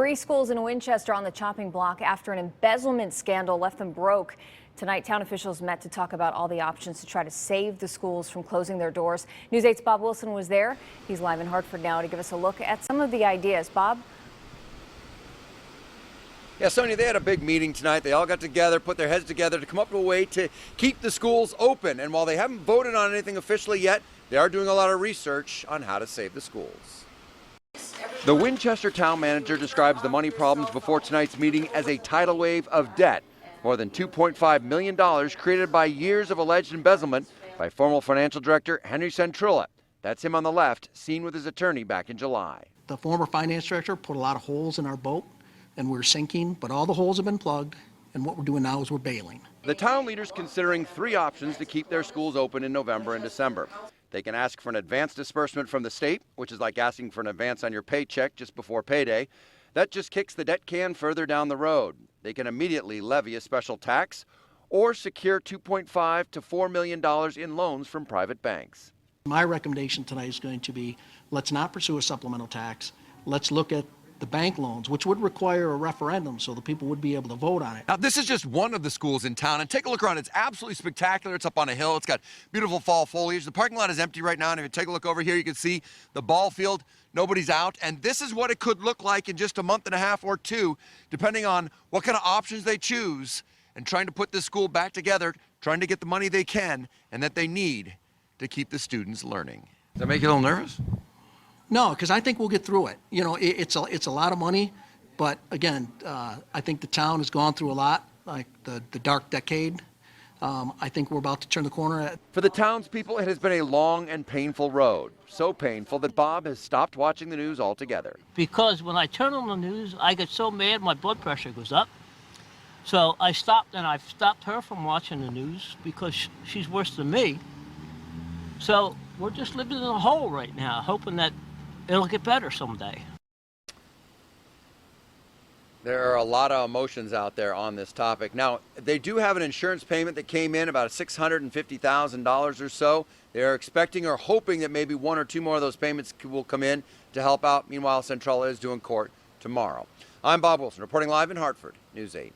Three schools in Winchester on the chopping block after an embezzlement scandal left them broke. Tonight, town officials met to talk about all the options to try to save the schools from closing their doors. News 8's Bob Wilson was there. He's live in Hartford now to give us a look at some of the ideas. Bob? Yeah, Sonia, they had a big meeting tonight. They all got together, put their heads together to come up with a way to keep the schools open. And while they haven't voted on anything officially yet, they are doing a lot of research on how to save the schools. The Winchester town manager describes the money problems before tonight's meeting as a tidal wave of debt. More than $2.5 million created by years of alleged embezzlement by former financial director Henry Centrilla. That's him on the left, seen with his attorney back in July. The former finance director put a lot of holes in our boat, and we're sinking, but all the holes have been plugged, and what we're doing now is we're bailing. The town leader's considering three options to keep their schools open in November and December. They can ask for an advance disbursement from the state, which is like asking for an advance on your paycheck just before payday. That just kicks the debt can further down the road. They can immediately levy a special tax or secure $2.5 to $4 million in loans from private banks. My recommendation tonight is going to be, let's not pursue a supplemental tax. Let's look at the bank loans, which would require a referendum so the people would be able to vote on it. Now, this is just one of the schools in town, and take a look around. It's absolutely spectacular. It's up on a hill. It's got beautiful fall foliage. The parking lot is empty right now, and if you take a look over here, you can see the ball field. Nobody's out, and this is what it could look like in just a month and a half or two, depending on what kind of options they choose, and trying to put this school back together, trying to get the money they can and that they need to keep the students learning. Does that make you a little nervous? No, because I think we'll get through it. You know, it's a lot of money, but again, I think the town has gone through a lot, like the dark decade. I think we're about to turn the corner. For the townspeople, it has been a long and painful road. So painful that Bob has stopped watching the news altogether. Because when I turn on the news, I get so mad my blood pressure goes up. So I stopped, and I've stopped her from watching the news because she's worse than me. So we're just living in a hole right now, hoping that it'll get better someday. There are a lot of emotions out there on this topic. Now, they do have an insurance payment that came in, about $650,000 or so. They're expecting or hoping that maybe one or two more of those payments will come in to help out. Meanwhile, Centrella is due in court tomorrow. I'm Bob Wilson, reporting live in Hartford, News 8.